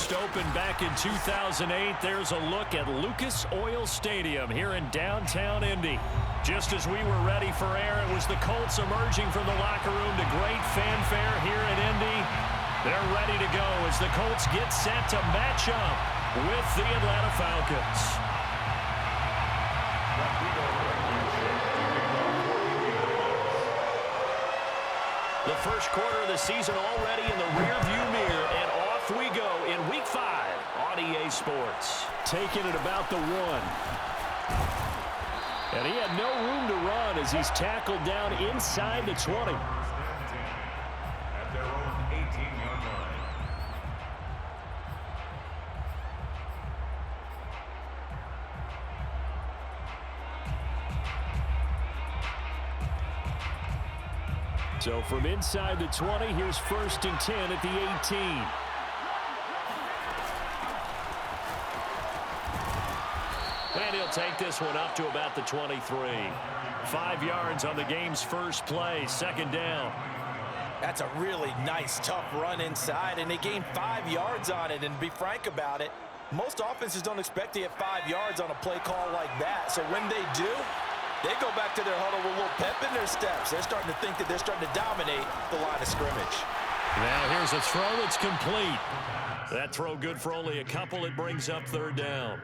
first opened back in 2008, there's a look at Lucas Oil Stadium here in downtown Indy. Just as we were ready for air, it was the Colts emerging from the locker room to great fanfare here in Indy. They're ready to go as the Colts get set to match up with the Atlanta Falcons. The first quarter of the season already in the rearview mirror, and off we go in Week 5 on EA Sports. Taking it about the 1. And he had no room to run as he's tackled down inside the 20. At their own 18-yard line. So from inside the 20, here's 1st and 10 at the 18. And he'll take this one up to about the 23. 5 yards on the game's first play, 2nd down. That's a really nice, tough run inside, and they gained 5 yards on it. And to be frank about it, most offenses don't expect to get 5 yards on a play call like that. So when they do, they go back to their huddle with a little pep in their steps. They're starting to think that they're starting to dominate the line of scrimmage. Now here's a throw that's complete. That throw good for only a couple. It brings up 3rd down.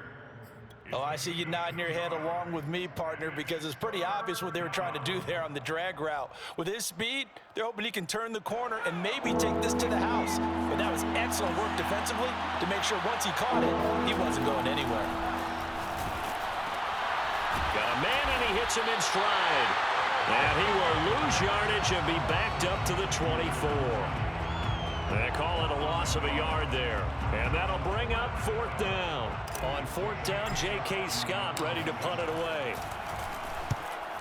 Oh, I see you nodding your head along with me, partner, because it's pretty obvious what they were trying to do there on the drag route. With his speed, they're hoping he can turn the corner and maybe take this to the house. But that was excellent work defensively to make sure once he caught it, he wasn't going anywhere. Got a man, and he hits him in stride. And he will lose yardage and be backed up to the 24. They call it a loss of a yard there. And that'll bring up 4th down. On 4th down, J.K. Scott ready to punt it away.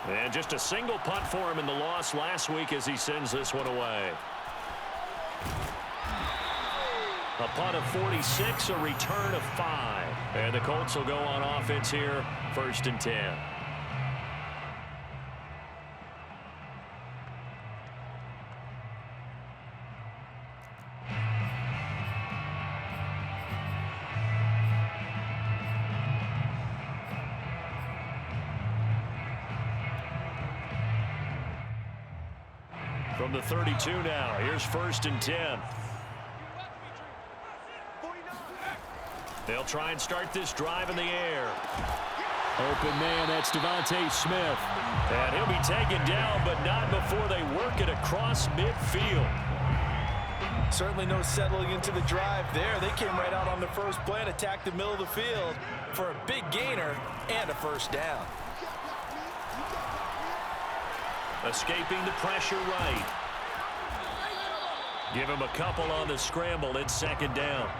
And just a single punt for him in the loss last week as he sends this one away. A punt of 46, a return of 5. And the Colts will go on offense here, 1st and 10. From the 32 now, here's 1st and 10. They'll try and start this drive in the air. Open man, that's Devontae Smith. And he'll be taken down, but not before they work it across midfield. Certainly no settling into the drive there. They came right out on the first play and attacked the middle of the field for a big gainer and a 1st down. Escaping the pressure right. Give him a couple on the scramble. It's 2nd down.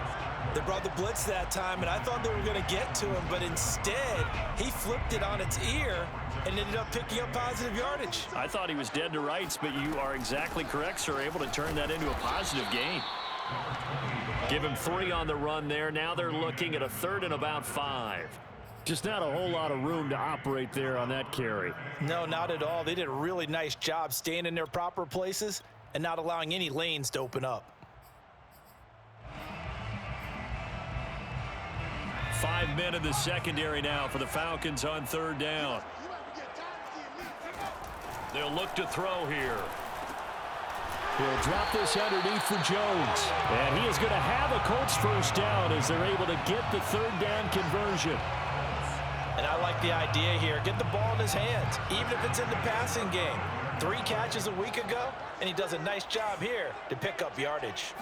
They brought the blitz that time, and I thought they were going to get to him, but instead, he flipped it on its ear and ended up picking up positive yardage. I thought he was dead to rights, but you are exactly correct, sir. Able to turn that into a positive gain. Give him 3 on the run there. Now they're looking at a 3rd and about 5. Just not a whole lot of room to operate there on that carry. No, not at all. They did a really nice job staying in their proper places and not allowing any lanes to open up. 5 men in the secondary now for the Falcons on 3rd down. They'll look to throw here. He'll drop this underneath for Jones. And he is going to have a Colts 1st down as they're able to get the 3rd down conversion. And I like the idea here. Get the ball in his hands, even if it's in the passing game. 3 catches a week ago, and he does a nice job here to pick up yardage.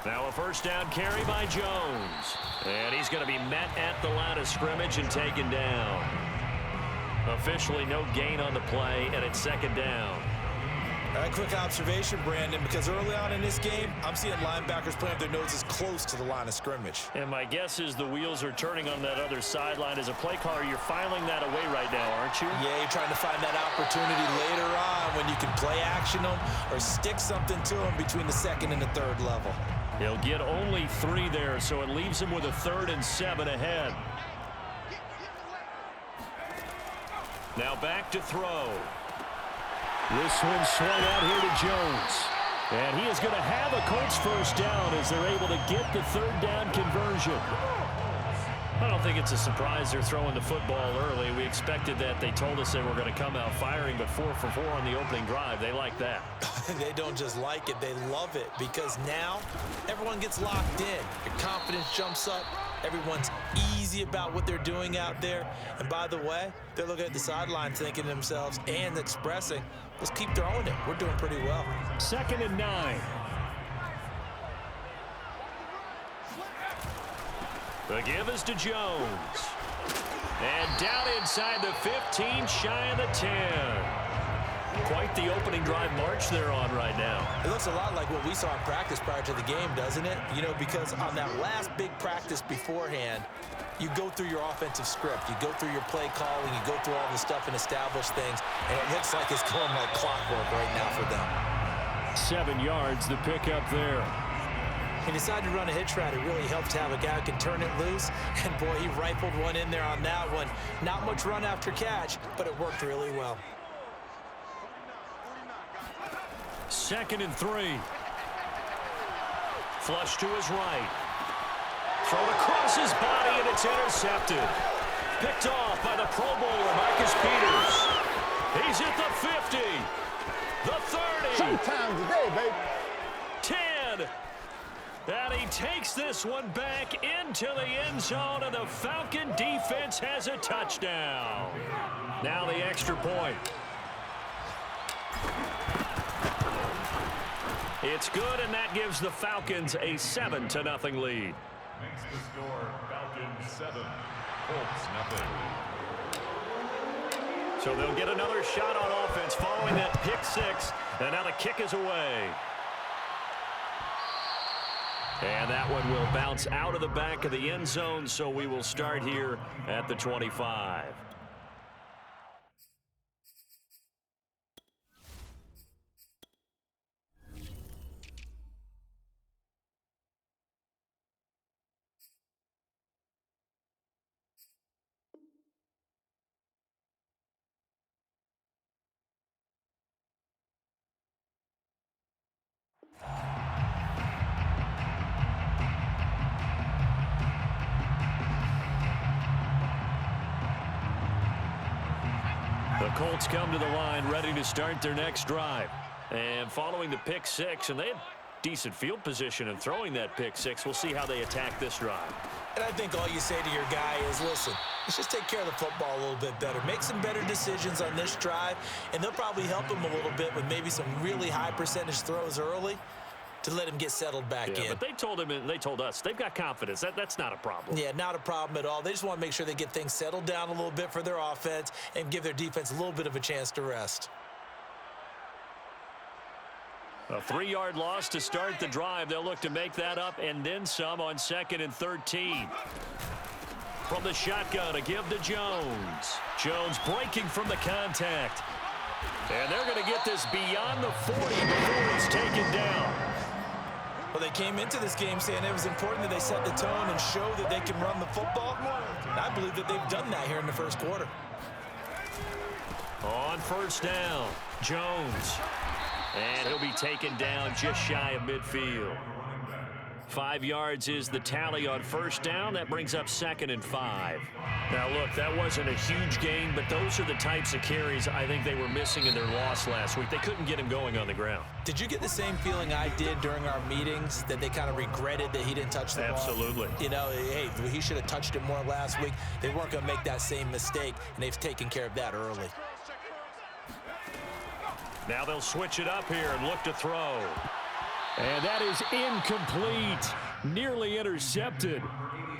Now a 1st down carry by Jones. And he's going to be met at the line of scrimmage and taken down. Officially no gain on the play, and it's 2nd down. A quick observation, Brandon, because early on in this game, I'm seeing linebackers playing their noses close to the line of scrimmage. And my guess is the wheels are turning on that other sideline. As a play caller, you're filing that away right now, aren't you? Yeah, you're trying to find that opportunity later on when you can play action them or stick something to them between the 2nd and the 3rd level. He'll get only 3 there, so it leaves him with a 3rd and 7 ahead. Now back to throw. This one swung out here to Jones. And he is going to have a Colts first down as they're able to get the third down conversion. I don't think it's a surprise they're throwing the football early. We expected that. They told us they were going to come out firing, but 4 for 4 on the opening drive. They like that. They don't just like it, they love it, because now everyone gets locked in. Your confidence jumps up. Everyone's easy about what they're doing out there. And by the way, they're looking at the sideline thinking to themselves and expressing, let's keep throwing it. We're doing pretty well. 2nd and 9. The give is to Jones. And down inside the 15, shy of the 10. Quite the opening drive march they're on right now. It looks a lot like what we saw in practice prior to the game, doesn't it? You know, because on that last big practice beforehand, you go through your offensive script. You go through your play calling. You go through all the stuff and establish things. And it looks like it's going like clockwork right now for them. 7 yards, the pickup there. He decided to run a hitch route. It really helps to have a guy who can turn it loose. And, boy, he rifled one in there on that one. Not much run after catch, but it worked really well. 2nd and 3. Flush to his right. Thrown across his body, and it's intercepted. Picked off by the Pro Bowler, Marcus Peters. He's at the 50. The 30. Sometimes today, baby. 10. And he takes this one back into the end zone, and the Falcon defense has a touchdown. Now the extra point. It's good, and that gives the Falcons a 7-0 lead. Makes the score Falcons 7, Colts 0. So they'll get another shot on offense following that pick 6, and now the kick is away. And that one will bounce out of the back of the end zone, so we will start here at the 25. The Colts come to the line ready to start their next drive. And following the pick 6, and they had decent field position in throwing that pick 6. We'll see how they attack this drive. And I think all you say to your guy is, listen, let's just take care of the football a little bit better. Make some better decisions on this drive, and they'll probably help him a little bit with maybe some really high percentage throws early to let him get settled back in. But they told him and they told us they've got confidence. That's not a problem. Yeah, not a problem at all. They just want to make sure they get things settled down a little bit for their offense and give their defense a little bit of a chance to rest. A 3-yard loss to start the drive. They'll look to make that up and then some on 2nd and 13. From the shotgun, a give to Jones. Jones breaking from the contact. And they're going to get this beyond the 40 before it's taken down. Well, they came into this game saying it was important that they set the tone and show that they can run the football. And I believe that they've done that here in the first quarter. On first down, Jones. And he'll be taken down just shy of midfield. 5 yards is the tally on first down. That brings up 2nd and 5. Now, look, that wasn't a huge gain, but those are the types of carries I think they were missing in their loss last week. They couldn't get him going on the ground. Did you get the same feeling I did during our meetings, that they kind of regretted that he didn't touch the ball? Absolutely. You know, hey, he should have touched it more last week. They weren't going to make that same mistake, and they've taken care of that early. Now they'll switch it up here and look to throw. And that is incomplete. Nearly intercepted.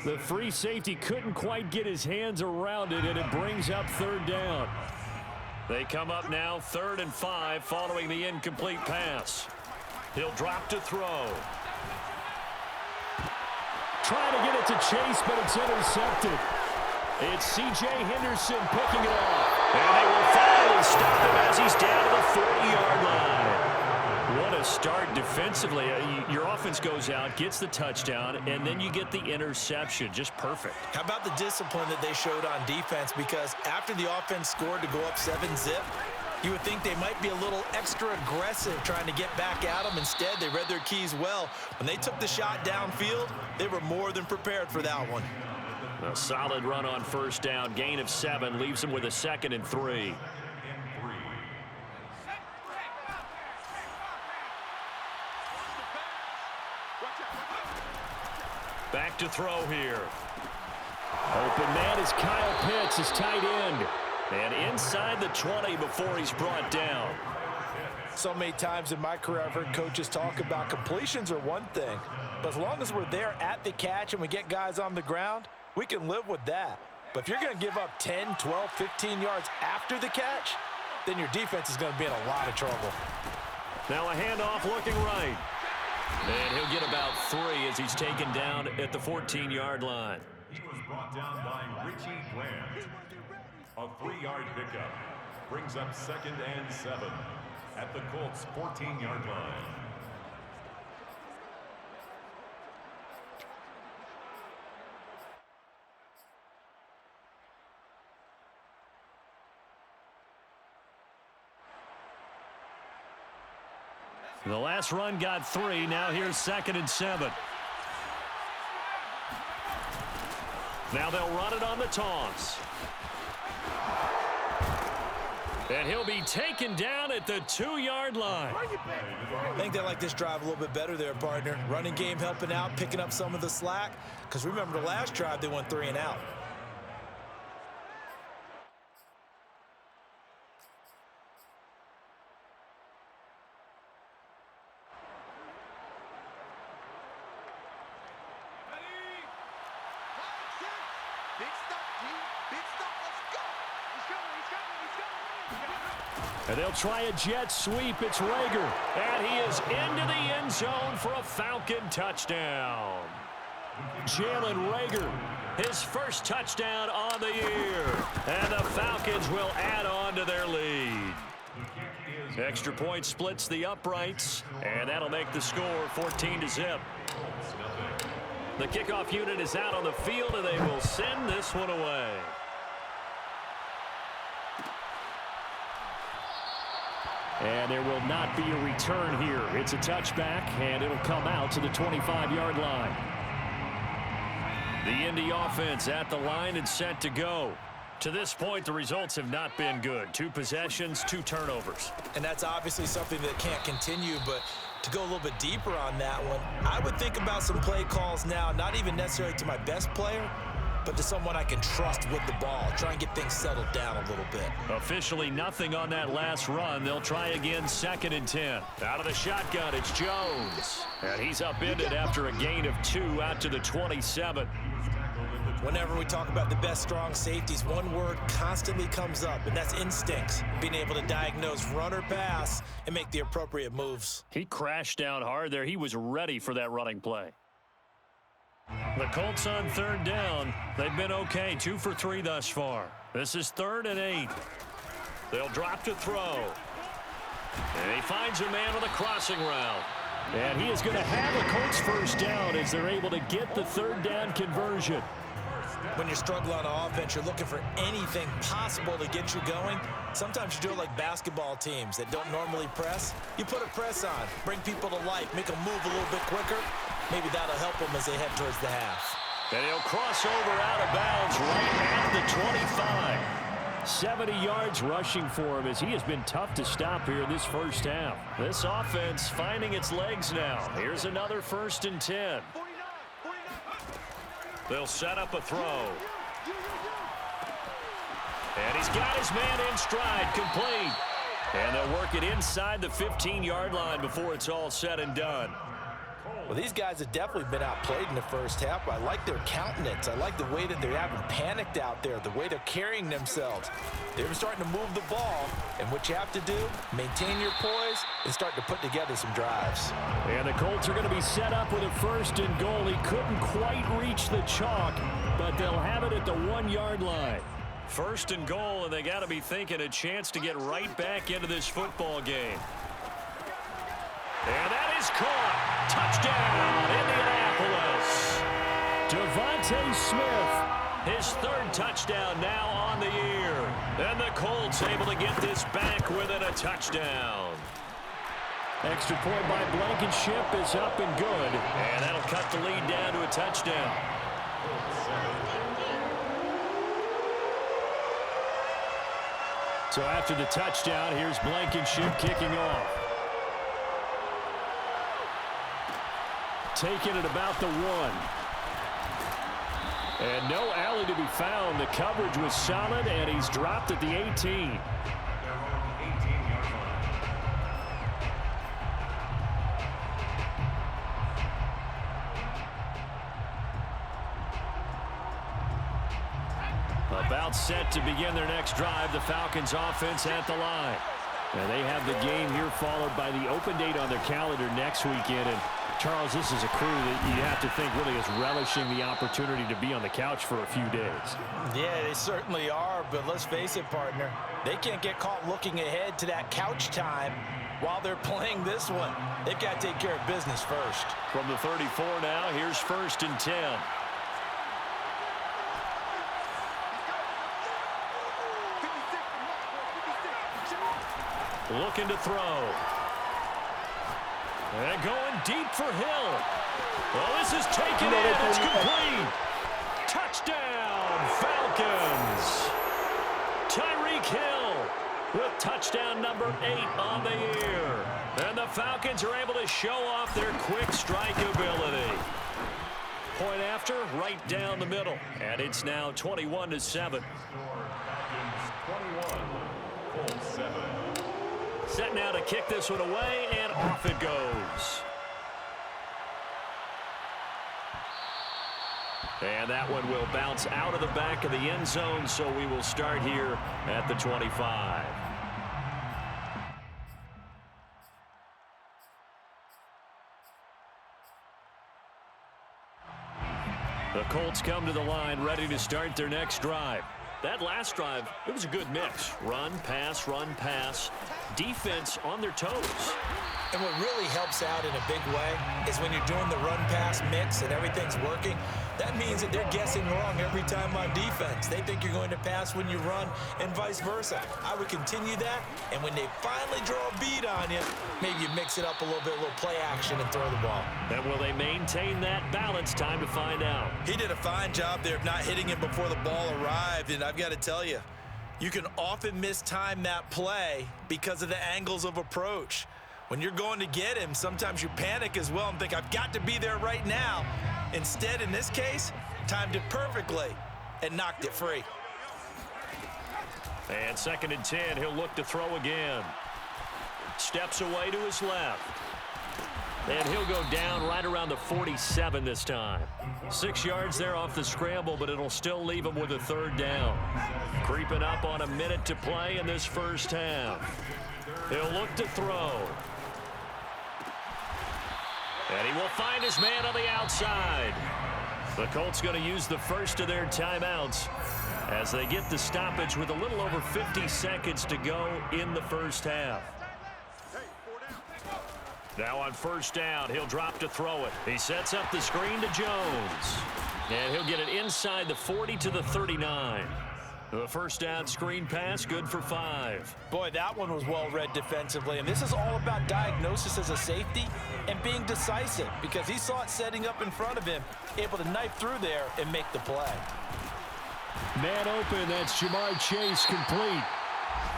The free safety couldn't quite get his hands around it, and it brings up 3rd down. They come up now 3rd and 5 following the incomplete pass. He'll drop to throw. Trying to get it to Chase, but it's intercepted. It's C.J. Henderson picking it off. And they will finally stop him as he's down to the 40-yard line. What a start defensively. Your offense goes out, gets the touchdown, and then you get the interception. Just perfect. How about the discipline that they showed on defense? Because after the offense scored to go up 7-zip, You would think they might be a little extra aggressive trying to get back at them. Instead, they read their keys well. When they took the shot downfield, they were more than prepared for that one. A solid run on first down. Gain of 7 leaves them with a 2nd and 3. Back to throw here. Open man is Kyle Pitts, his tight end. And inside the 20 before he's brought down. So many times in my career I've heard coaches talk about completions are one thing. But as long as we're there at the catch and we get guys on the ground, we can live with that. But if you're going to give up 10, 12, 15 yards after the catch, then your defense is going to be in a lot of trouble. Now a handoff looking right. And he'll get about 3 as he's taken down at the 14-yard line. He was brought down by Richie Grant. A 3-yard pickup brings up 2nd and 7 at the Colts' 14-yard line. The last run got 3. Now here's 2nd and 7. Now they'll run it on the toss. And he'll be taken down at the 2-yard line. I think they like this drive a little bit better there, partner. Running game helping out, picking up some of the slack. Because remember the last drive, they went 3 and out. And they'll try a jet sweep. It's Rager. And he is into the end zone for a Falcon touchdown. Jalen Rager, his first touchdown on the year. And the Falcons will add on to their lead. Extra point splits the uprights. And that'll make the score 14-0. The kickoff unit is out on the field, and they will send this one away. And there will not be a return here. It's a touchback, and it'll come out to the 25-yard line. The Indy offense at the line and set to go. To this point, the results have not been good. 2 possessions, 2 turnovers. And that's obviously something that can't continue, but to go a little bit deeper on that one, I would think about some play calls now, not even necessarily to my best player, but to someone I can trust with the ball. Try and get things settled down a little bit. Officially nothing on that last run. They'll try again 2nd and 10. Out of the shotgun, it's Jones. And he's upended after a gain of 2 out to the 27. Whenever we talk about the best strong safeties, one word constantly comes up, and that's instincts. Being able to diagnose run or pass and make the appropriate moves. He crashed down hard there. He was ready for that running play. The Colts on 3rd down. They've been okay. 2 for 3 thus far. This is 3rd and 8. They'll drop to throw. And he finds a man on the crossing route. And he is going to have a Colts first down as they're able to get the 3rd down conversion. When you're struggling on offense, you're looking for anything possible to get you going. Sometimes you do it like basketball teams that don't normally press. You put a press on, bring people to life, make them move a little bit quicker. Maybe that'll help them as they head towards the half. And he'll cross over out of bounds right at the 25. 70 yards rushing for him as he has been tough to stop here in this first half. This offense finding its legs now. Here's another 1st and 10. They'll set up a throw. And he's got his man in stride, complete. And they'll work it inside the 15-yard line before it's all said and done. Well, these guys have definitely been outplayed in the first half. I like their countenance. I like the way that they haven't panicked out there, the way they're carrying themselves. They're starting to move the ball, and what you have to do, maintain your poise and start to put together some drives. And the Colts are going to be set up with a 1st and goal. He couldn't quite reach the chalk, but they'll have it at the 1-yard line. 1st and goal, and they got to be thinking a chance to get right back into this football game. And that is caught. Touchdown, Indianapolis. Devontae Smith His third touchdown now on the year. And the Colts able to get this back within a touchdown. Extra point by Blankenship is up and good. And that'll cut the lead down to a touchdown. So after the touchdown, here's Blankenship kicking off. Taking it about the 1. And no alley to be found. The coverage was solid, and he's dropped at the 18. About set to begin their next drive, the Falcons offense at the line. And they have the game here followed by the open date on their calendar next weekend. And Charles, this is a crew that you have to think really is relishing the opportunity to be on the couch for a few days. Yeah, they certainly are, but let's face it, partner. They can't get caught looking ahead to that couch time while they're playing this one. They've got to take care of business first. From the 34 now, here's 1st and 10. Looking to throw. And going deep for Hill. Well, this is taken in. It's complete. Touchdown, Falcons. Tyreek Hill with touchdown number 8 on the year. And the Falcons are able to show off their quick strike ability. Point after, right down the middle. And it's now 21-7. 21, Colts 7. Set now to kick this one away, and off it goes. And that one will bounce out of the back of the end zone, so we will start here at the 25. The Colts come to the line ready to start their next drive. That last drive, it was a good mix. Run, pass, defense on their toes. And what really helps out in a big way is when you're doing the run-pass mix and everything's working, that means that they're guessing wrong every time on defense. They think you're going to pass when you run and vice versa. I would continue that, and when they finally draw a bead on you, maybe you mix it up a little bit, a little play action and throw the ball. And will they maintain that balance? Time to find out. He did a fine job there of not hitting him before the ball arrived, and I've got to tell you, you can often mistime that play because of the angles of approach. When you're going to get him, sometimes you panic as well and think, I've got to be there right now. Instead, in this case, timed it perfectly and knocked it free. And 2nd and 10, he'll look to throw again. Steps away to his left. And he'll go down right around the 47 this time. 6 yards there off the scramble, but it'll still leave him with a 3rd down. Creeping up on a minute to play in this first half. He'll look to throw. And he will find his man on the outside. The Colts going to use the first of their timeouts as they get the stoppage with a little over 50 seconds to go in the first half. Now on 1st down, he'll drop to throw it. He sets up the screen to Jones. And he'll get it inside the 40 to the 39. The 1st down screen pass, good for 5. Boy, that one was well read defensively, and this is all about diagnosis as a safety and being decisive because he saw it setting up in front of him, able to knife through there and make the play. Man open, that's Jamar Chase complete.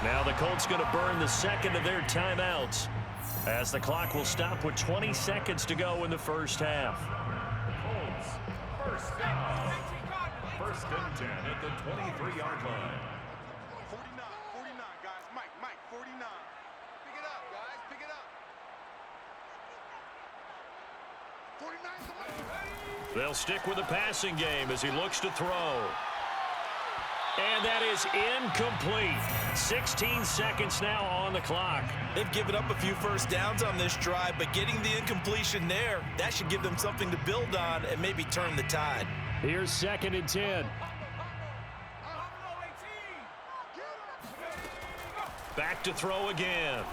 Now the Colts going to burn the 2nd of their timeouts as the clock will stop with 20 seconds to go in the first half. Colts, 1st down. 1st and 10 at the 23-yard line. 49, guys. Mike, 49. Pick it up, guys. Pick it up. 49. They'll stick with the passing game as he looks to throw. And that is incomplete. 16 seconds now on the clock. They've given up a few 1st downs on this drive, but getting the incompletion there, that should give them something to build on and maybe turn the tide. Here's 2nd and 10. Back to throw again.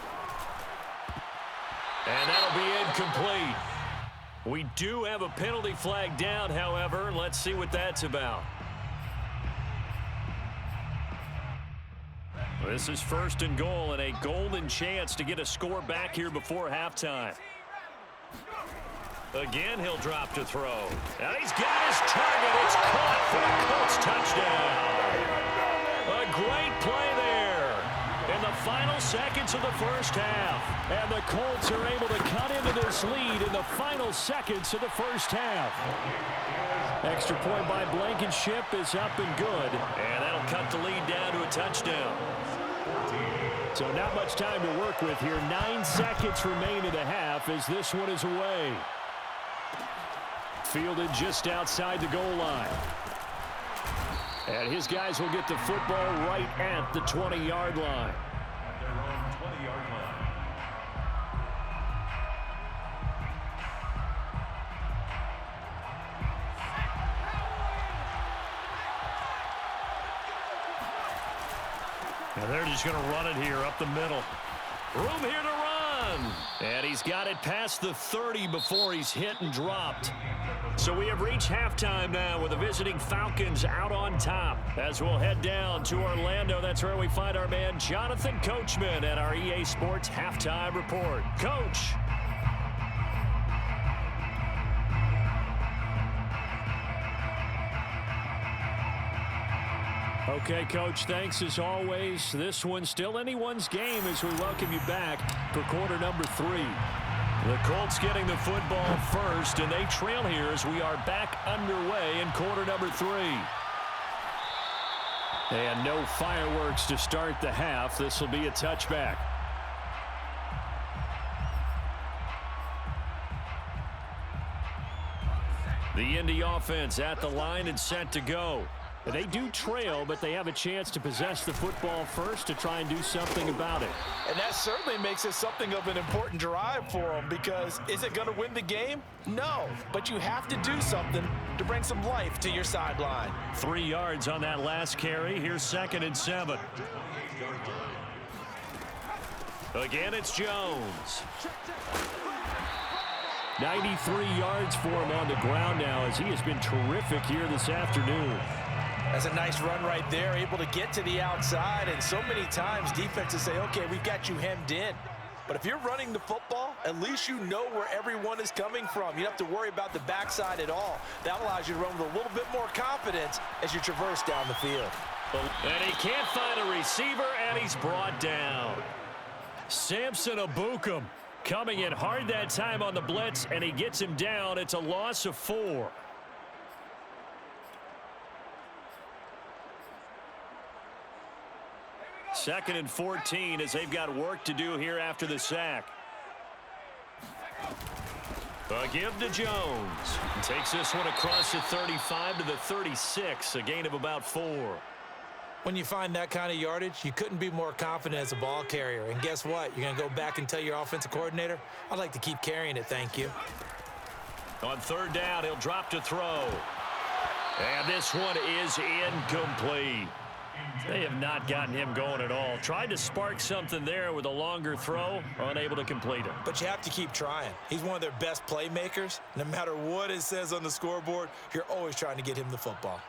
And that'll be incomplete. We do have a penalty flag down, however. Let's see what that's about. This is 1st and goal and a golden chance to get a score back here before halftime. Again, he'll drop to throw. Now he's got his target. It's caught for a Colts touchdown. A great play there in the final seconds of the first half. And the Colts are able to cut into this lead in the final seconds of the first half. Extra point by Blankenship is up and good. And that'll cut the lead down to a touchdown. So not much time to work with here. 9 seconds remain in the half as this one is away. Fielded just outside the goal line. And his guys will get the football right at the 20-yard line. At their own 20-yard line. And they're just going to run it here up the middle. Room here to run. And he's got it past the 30 before he's hit and dropped. So we have reached halftime now with the visiting Falcons out on top. As we'll head down to Orlando, that's where we find our man Jonathan Coachman at our EA Sports Halftime Report. Coach. Okay, Coach, thanks as always. This one's still anyone's game as we welcome you back for quarter number 3. The Colts getting the football first, and they trail here as we are back underway in quarter number 3. And no fireworks to start the half. This will be a touchback. The Indy offense at the line and set to go. They do trail, but they have a chance to possess the football first to try and do something about it. And that certainly makes it something of an important drive for them, because is it going to win the game? No, but you have to do something to bring some life to your sideline. 3 yards on that last carry. Here's 2nd and 7. Again, it's Jones. 93 yards for him on the ground now as he has been terrific here this afternoon. That's a nice run right there, able to get to the outside, and so many times defenses say, okay, we've got you hemmed in. But if you're running the football, at least you know where everyone is coming from. You don't have to worry about the backside at all. That allows you to run with a little bit more confidence as you traverse down the field. And he can't find a receiver, and he's brought down. Samson Abukum coming in hard that time on the blitz, and he gets him down. It's a loss of 4. Second and 14 as they've got work to do here after the sack. A give to Jones. Takes this one across the 35 to the 36, a gain of about 4. When you find that kind of yardage, you couldn't be more confident as a ball carrier. And guess what? You're going to go back and tell your offensive coordinator, I'd like to keep carrying it, thank you. On 3rd down, he'll drop to throw. And this one is incomplete. They have not gotten him going at all. Tried to spark something there with a longer throw, unable to complete it. But you have to keep trying. He's one of their best playmakers. No matter what it says on the scoreboard, you're always trying to get him the football.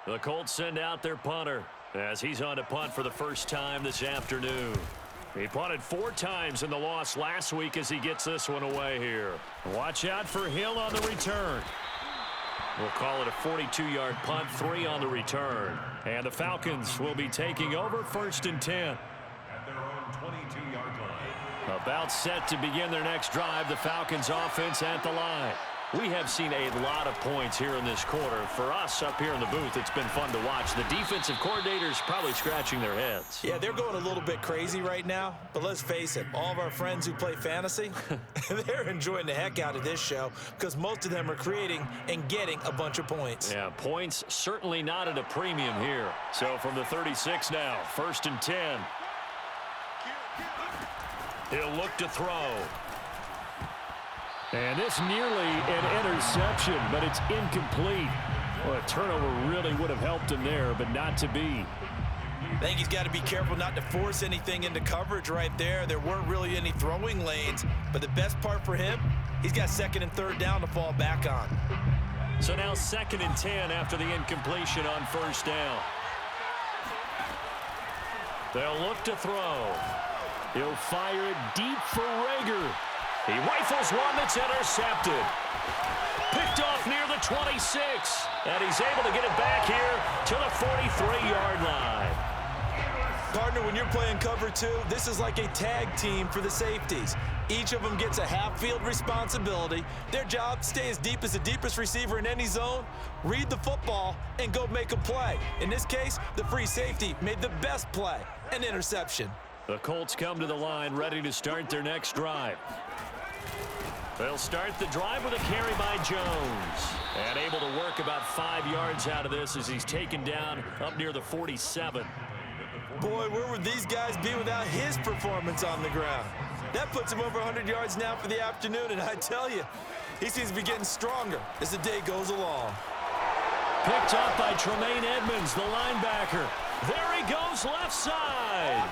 The Colts send out their punter as he's on to punt for the first time this afternoon. He punted 4 times in the loss last week as he gets this one away here. Watch out for Hill on the return. We'll call it a 42-yard punt, 3 on the return. And the Falcons will be taking over 1st and 10. At their own 22-yard line. About set to begin their next drive, the Falcons offense at the line. We have seen a lot of points here in this quarter. For us up here in the booth, it's been fun to watch. The defensive coordinators probably scratching their heads. Yeah, they're going a little bit crazy right now. But let's face it, all of our friends who play fantasy, they're enjoying the heck out of this show because most of them are creating and getting a bunch of points. Yeah, points certainly not at a premium here. So from the 36 now, 1st and 10. He'll look to throw. And this nearly an interception, but it's incomplete. Well, a turnover really would have helped him there, but not to be. I think he's got to be careful not to force anything into coverage right there. There weren't really any throwing lanes, but the best part for him, he's got 2nd and 3rd down to fall back on. So now 2nd and 10 after the incompletion on 1st down. They'll look to throw. He'll fire it deep for Rager. He rifles one that's intercepted. Picked off near the 26. And he's able to get it back here to the 43-yard line. Partner, when you're playing cover two, this is like a tag team for the safeties. Each of them gets a half-field responsibility. Their job, stay as deep as the deepest receiver in any zone, read the football, and go make a play. In this case, the free safety made the best play, an interception. The Colts come to the line, ready to start their next drive. They'll start the drive with a carry by Jones. And able to work about 5 yards out of this as he's taken down up near the 47. Boy, where would these guys be without his performance on the ground? That puts him over 100 yards now for the afternoon, and I tell you, he seems to be getting stronger as the day goes along. Picked up by Tremaine Edmonds, the linebacker. There he goes left side.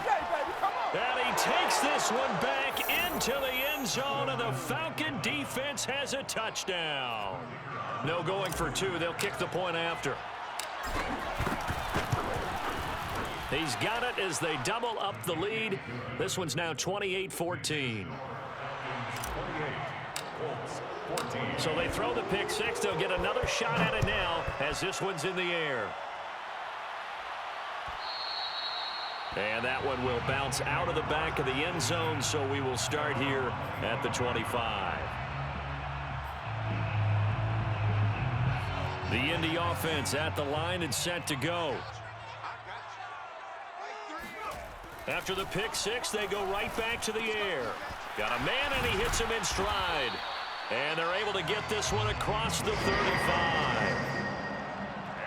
And he takes this one back into the end zone, and the Falcon defense has a touchdown. No going for two. They'll kick the point after. He's got it as they double up the lead. This one's now 28-14. So they throw the pick six. They'll get another shot at it now as this one's in the air. And that one will bounce out of the back of the end zone, so we will start here at the 25. The Indy offense at the line and set to go. After the pick six, they go right back to the air. Got a man, and he hits him in stride. And they're able to get this one across the 35.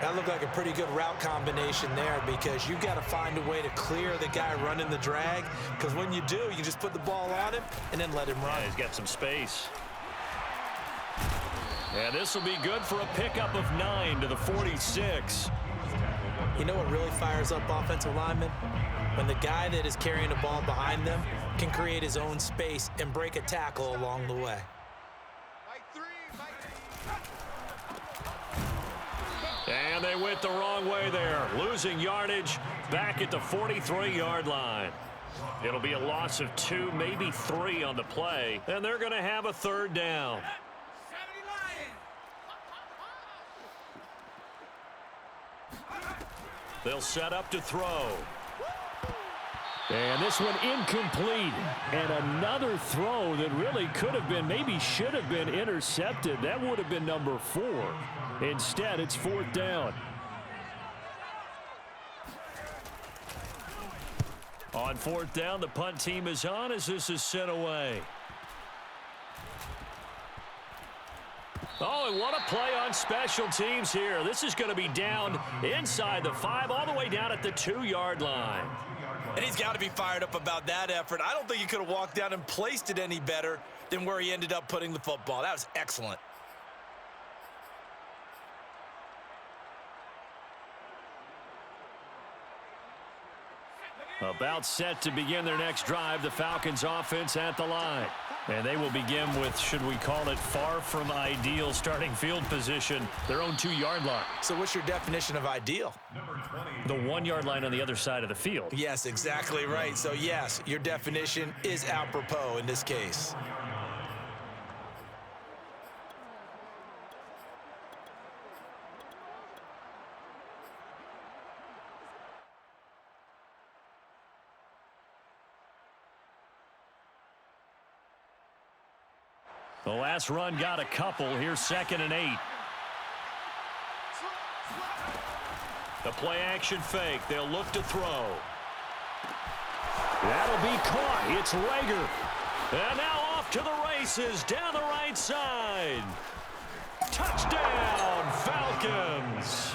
That looked like a pretty good route combination there because you've got to find a way to clear the guy running the drag, because when you do, you just put the ball on him and then let him run. Yeah, he's got some space. And this will be good for a pickup of 9 to the 46. You know what really fires up offensive linemen? When the guy that is carrying the ball behind them can create his own space and break a tackle along the way. And they went the wrong way there, losing yardage back at the 43-yard line. It'll be a loss of 2, maybe 3 on the play, and they're going to have a third down. They'll set up to throw. And this one incomplete. And another throw that really could have been, maybe should have been intercepted. That would have been number 4. Instead, it's 4th down. On 4th down, the punt team is on as this is sent away. Oh, and what a play on special teams here. This is going to be down inside the 5, all the way down at the 2-yard line. And he's got to be fired up about that effort. I don't think he could have walked down and placed it any better than where he ended up putting the football. That was excellent. About set to begin their next drive, the Falcons offense at the line. And they will begin with, should we call it, far from ideal starting field position, their own 2-yard line. So what's your definition of ideal? The 1-yard line on the other side of the field. Yes, exactly right. So yes, your definition is apropos in this case. The last run got a couple. Here's 2nd and 8. The play action fake. They'll look to throw. That'll be caught. It's Rager. And now off to the races down the right side. Touchdown, Falcons.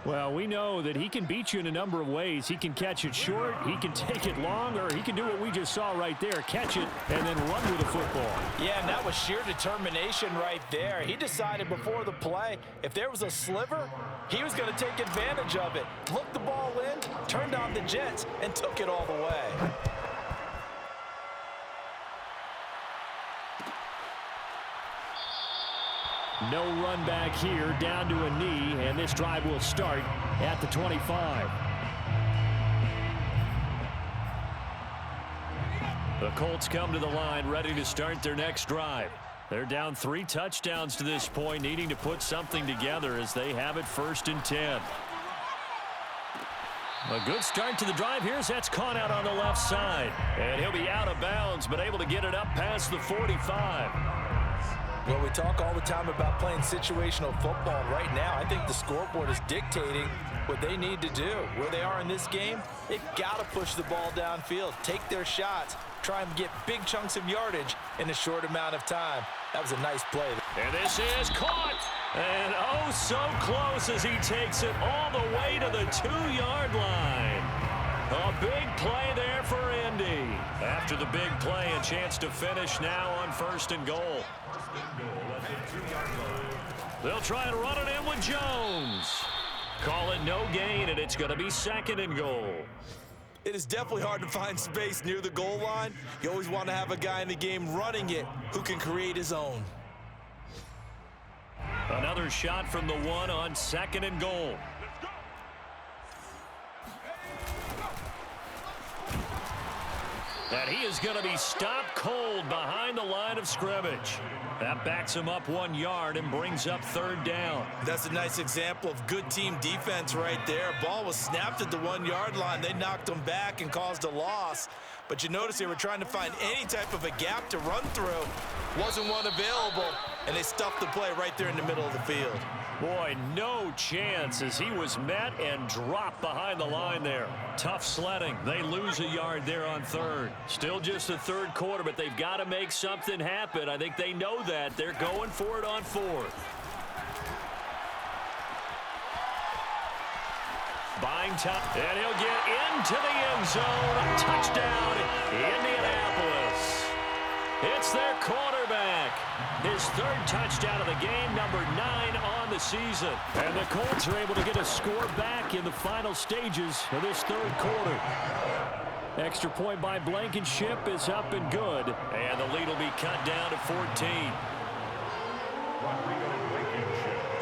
Well, we know that he can beat you in a number of ways. He can catch it short, he can take it long, or he can do what we just saw right there, catch it and then run with the football. Yeah, and that was sheer determination right there. He decided before the play, if there was a sliver, he was going to take advantage of it. Looked the ball in, turned on the jets, and took it all the way. No run back here, down to a knee, and this drive will start at the 25. The Colts come to the line ready to start their next drive. They're down 3 touchdowns to this point, needing to put something together as they have it 1st and 10. A good start to the drive. Here's that's caught out on the left side. And he'll be out of bounds, but able to get it up past the 45. Well, we talk all the time about playing situational football. Right now, I think the scoreboard is dictating what they need to do. Where they are in this game, they've got to push the ball downfield, take their shots, try and get big chunks of yardage in a short amount of time. That was a nice play. And this is caught. And oh, so close as he takes it all the way to the 2-yard line. A big play there for Indy. After the big play, a chance to finish now on 1st and goal. They'll try and run it in with Jones. Call it no gain, and it's going to be 2nd and goal. It is definitely hard to find space near the goal line. You always want to have a guy in the game running it who can create his own. Another shot from the 1 on 2nd and goal. And he is going to be stopped cold behind the line of scrimmage. That backs him up 1 yard and brings up 3rd down. That's a nice example of good team defense right there. Ball was snapped at the 1-yard line. They knocked him back and caused a loss. But you notice they were trying to find any type of a gap to run through. Wasn't one available, and they stuffed the play right there in the middle of the field. Boy, no chance as he was met and dropped behind the line there. Tough sledding. They lose a yard there on 3rd. Still just the 3rd quarter, but they've got to make something happen. I think they know that. They're going for it on 4th. Buying time, and he'll get into the end zone. Touchdown, Indianapolis. It's their quarterback. His 3rd touchdown of the game, number 9 on the season. And the Colts are able to get a score back in the final stages of this 3rd quarter. Extra point by Blankenship is up and good. And the lead will be cut down to 14.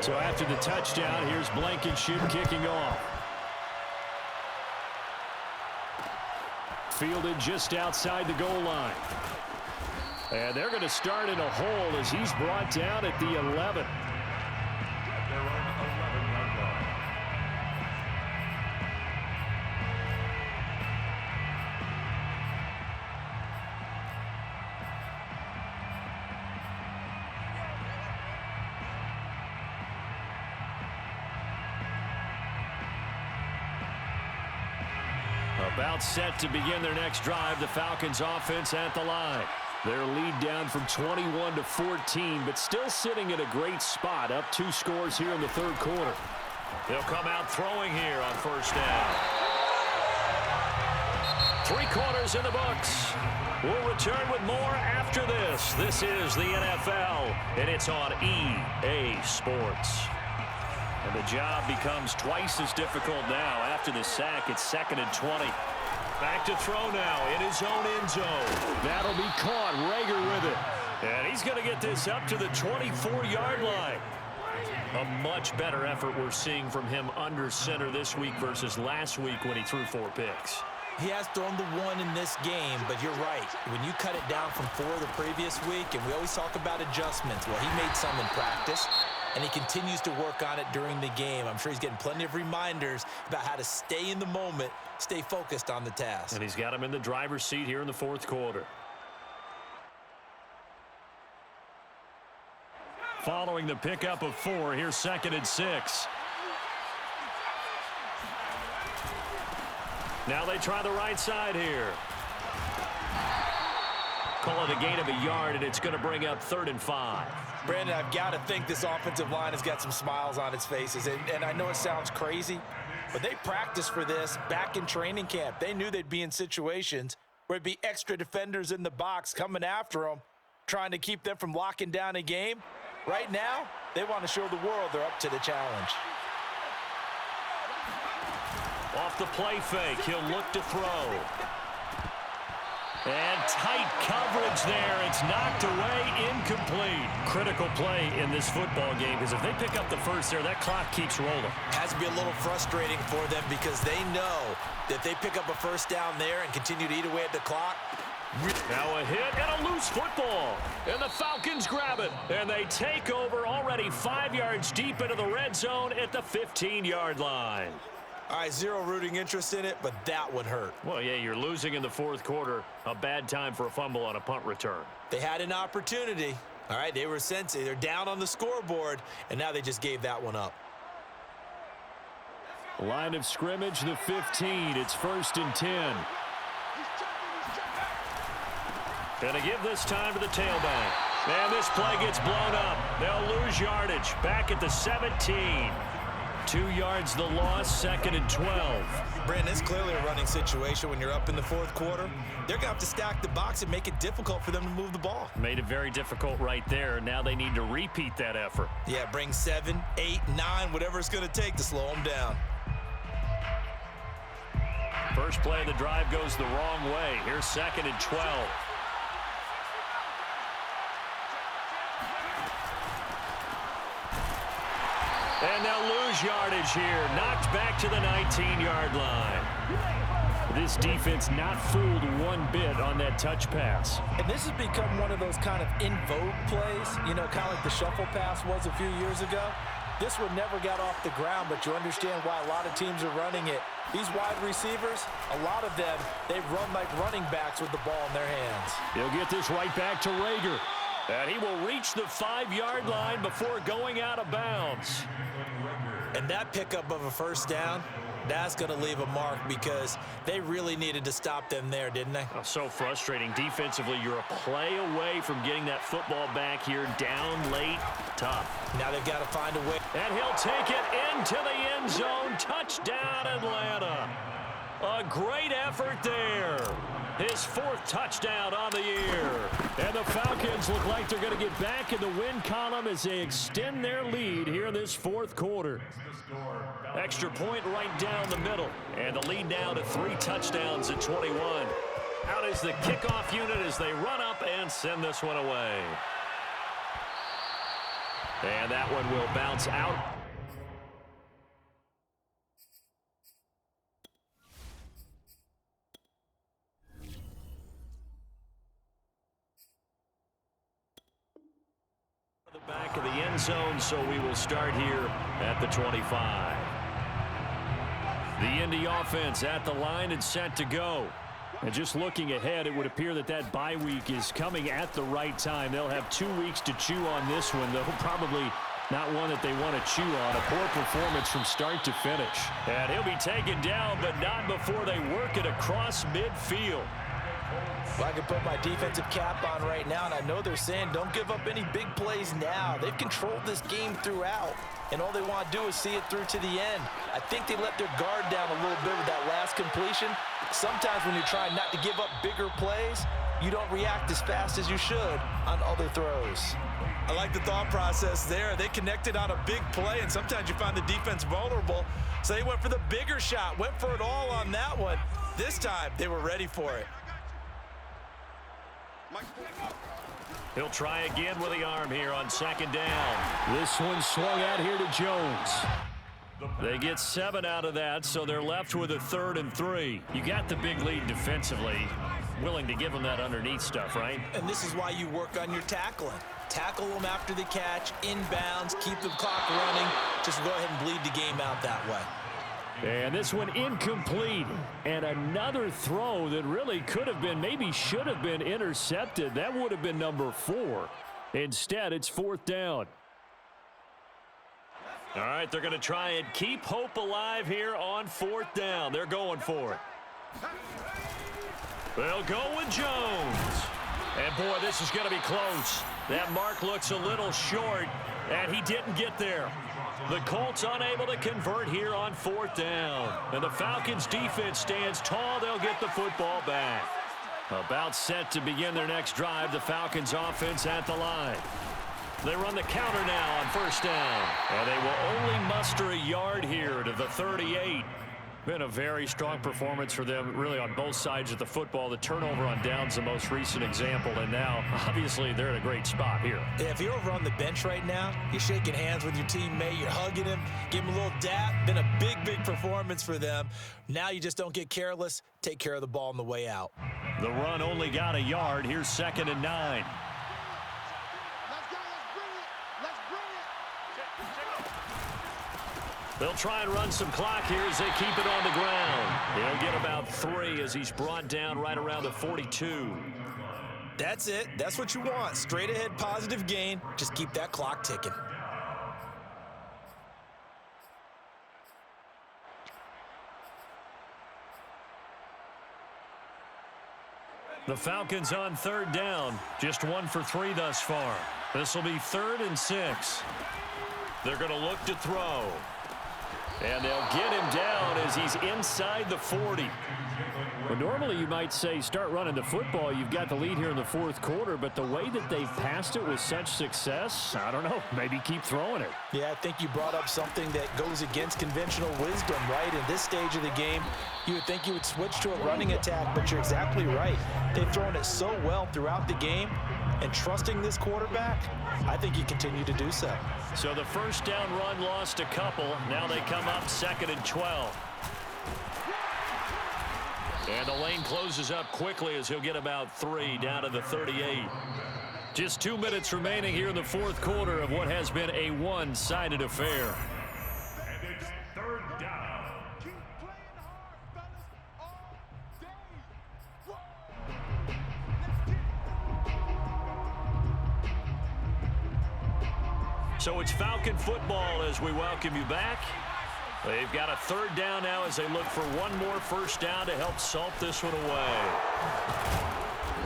So after the touchdown, here's Blankenship kicking off. Fielded just outside the goal line. And they're going to start in a hole as he's brought down at the 11. About set to begin their next drive, the Falcons offense at the line. Their lead down from 21 to 14, but still sitting at a great spot, up 2 scores here in the 3rd quarter. They'll come out throwing here on 1st down. 3 quarters in the books. We'll return with more after this. This is the NFL, and it's on EA Sports. And the job becomes twice as difficult now after the sack. It's 2nd and 20. Back to throw now in his own end zone. That'll be caught. Rager with it. And he's going to get this up to the 24-yard line. A much better effort we're seeing from him under center this week versus last week when he threw 4 picks. He has thrown the 1 in this game, but you're right. When you cut it down from 4 the previous week, and we always talk about adjustments, well, he made some in practice, and he continues to work on it during the game. I'm sure he's getting plenty of reminders about how to stay in the moment, stay focused on the task. And he's got him in the driver's seat here in the 4th quarter. Following the pickup of 4, here's 2nd and 6. Now they try the right side here. Call it a gain of a yard, and it's going to bring up 3rd and 5. Brandon, I've got to think this offensive line has got some smiles on its faces. And I know it sounds crazy, but they practiced for this back in training camp. They knew they'd be in situations where it'd be extra defenders in the box coming after them, trying to keep them from locking down a game. Right now, they want to show the world they're up to the challenge. Off the play fake, he'll look to throw. And tight coverage there. It's knocked away, incomplete. Critical play in this football game, because if they pick up the first there, that clock keeps rolling. Has to be a little frustrating for them because they know that if they pick up a 1st down there and continue to eat away at the clock, Now a hit and a loose football. And the Falcons grab it. And they take over already 5 yards deep into the red zone at the 15-yard line. All right, zero rooting interest in it, but that would hurt. Well, yeah, you're losing in the fourth quarter. A bad time for a fumble on a punt return. They had an opportunity. All right, they were sensing. They're down on the scoreboard, and now they just gave that one up. Line of scrimmage, the 15. It's 1st and 10. Gonna give this time to the tailback. And this play gets blown up. They'll lose yardage. Back at the 17. 2 yards the loss, 2nd and 12. Brandon, it's clearly a running situation when you're up in the fourth quarter. They're going to have to stack the box and make it difficult for them to move the ball. Made it very difficult right there. Now they need to repeat that effort. Yeah, bring 7, 8, 9, whatever it's going to take to slow them down. First play of the drive goes the wrong way. Here's 2nd and 12. And they'll lose yardage here. Knocked back to the 19-yard line. This defense not fooled one bit on that touch pass. And this has become one of those kind of in vogue plays, you know, kind of like the shuffle pass was a few years ago. This one never got off the ground, but you understand why a lot of teams are running it. These wide receivers, a lot of them, they run like running backs with the ball in their hands. He'll get this right back to Rager. And he will reach the 5-yard line before going out of bounds. And that pickup of a first down, that's going to leave a mark because they really needed to stop them there, didn't they? Oh, so frustrating. Defensively, you're a play away from getting that football back here. Down late, tough. Now they've got to find a way. And he'll take it into the end zone. Touchdown, Atlanta. A great effort there. His 4th touchdown on the year. And the Falcons look like they're going to get back in the win column as they extend their lead here in this fourth quarter. Extra point right down the middle. And the lead now to 3 touchdowns at 21. Out is the kickoff unit as they run up and send this one away. And that one will bounce out. Back of the end zone, so we will start here at the 25. The Indy offense at the line and set to go. And just looking ahead, it would appear that that bye week is coming at the right time. They'll have 2 weeks to chew on this one, though probably not one that they want to chew on. A poor performance from start to finish. And he'll be taken down, but not before they work it across midfield. Well, I can put my defensive cap on right now, and I know they're saying don't give up any big plays now. They've controlled this game throughout, and all they want to do is see it through to the end. I think they let their guard down a little bit with that last completion. Sometimes when you're trying not to give up bigger plays, you don't react as fast as you should on other throws. I like the thought process there. They connected on a big play, and sometimes you find the defense vulnerable. So they went for the bigger shot, went for it all on that one. This time, they were ready for it. He'll try again with the arm here on 2nd down. This one swung out here to Jones. They get 7 out of that, so they're left with a 3rd and 3. You got the big lead defensively. Willing to give them that underneath stuff, right? And this is why you work on your tackling. Tackle them after the catch, inbounds, keep the clock running. Just go ahead and bleed the game out that way. And this one incomplete. And another throw that really could have been, maybe should have been intercepted. That would have been number 4. Instead, it's 4th down. All right, they're going to try and keep hope alive here on 4th down. They're going for it. They'll go with Jones. And, boy, this is going to be close. That mark looks a little short, and he didn't get there. The Colts unable to convert here on 4th down. And the Falcons defense stands tall. They'll get the football back. About set to begin their next drive. The Falcons offense at the line. They run the counter now on 1st down. And they will only muster a yard here to the 38. Been a very strong performance for them, really, on both sides of the football. The turnover on downs, the most recent example, and now, obviously, they're in a great spot here. Yeah, if you're over on the bench right now, you're shaking hands with your teammate, you're hugging him, give him a little dap. Been a big, big performance for them. Now you just don't get careless. Take care of the ball on the way out. The run only got a yard. Here's 2nd and 9. They'll try and run some clock here as they keep it on the ground. He'll get about 3 as he's brought down right around the 42. That's it. That's what you want. Straight ahead positive gain. Just keep that clock ticking. The Falcons on 3rd down. Just 1 for 3 thus far. This will be 3rd and 6. They're going to look to throw. And they'll get him down as he's inside the 40. Well, normally you might say start running the football. You've got the lead here in the 4th quarter, but the way that they've passed it with such success, I don't know, maybe keep throwing it. Yeah, I think you brought up something that goes against conventional wisdom, right? In this stage of the game, you would think you would switch to a running attack, but you're exactly right. They've thrown it so well throughout the game, and trusting this quarterback, I think you continue to do so. So the first down run lost a couple. Now they come up 2nd and 12. And the lane closes up quickly as he'll get about 3 down to the 38. Just 2 minutes remaining here in the 4th quarter of what has been a one-sided affair. And it's 3rd down. Keep playing hard, fellas, all day. So it's Falcon football as we welcome you back. They've got a 3rd down now as they look for one more first down to help salt this one away.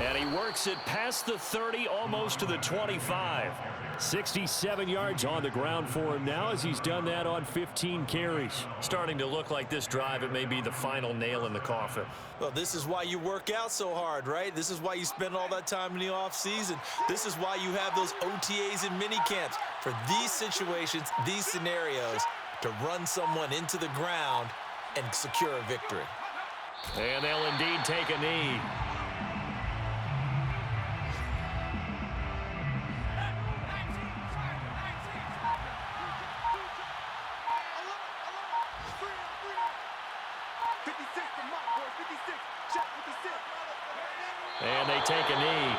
And he works it past the 30, almost to the 25. 67 yards on the ground for him now as he's done that on 15 carries. Starting to look like this drive, it may be the final nail in the coffin. Well, this is why you work out so hard, right? This is why you spend all that time in the offseason. This is why you have those OTAs and mini camps for these situations, these scenarios, to run someone into the ground and secure a victory. And they'll indeed take a knee. And they take a knee.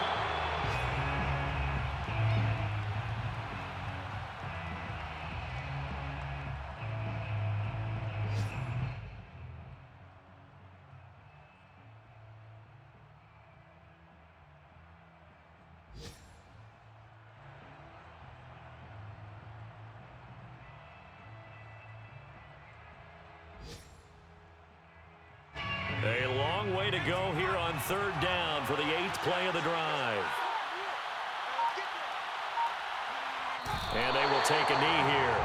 A long way to go here on 3rd down for the 8th play of the drive. And they will take a knee here.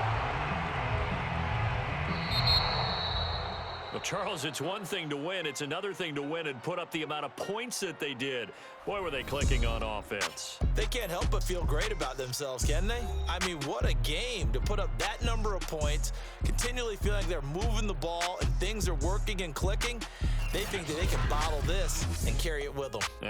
Well, Charles, it's one thing to win. It's another thing to win and put up the amount of points that they did. Boy, were they clicking on offense. They can't help but feel great about themselves, can they? I mean, what a game to put up that number of points, continually feeling like they're moving the ball and things are working and clicking. They think that they can bottle this and carry it with them.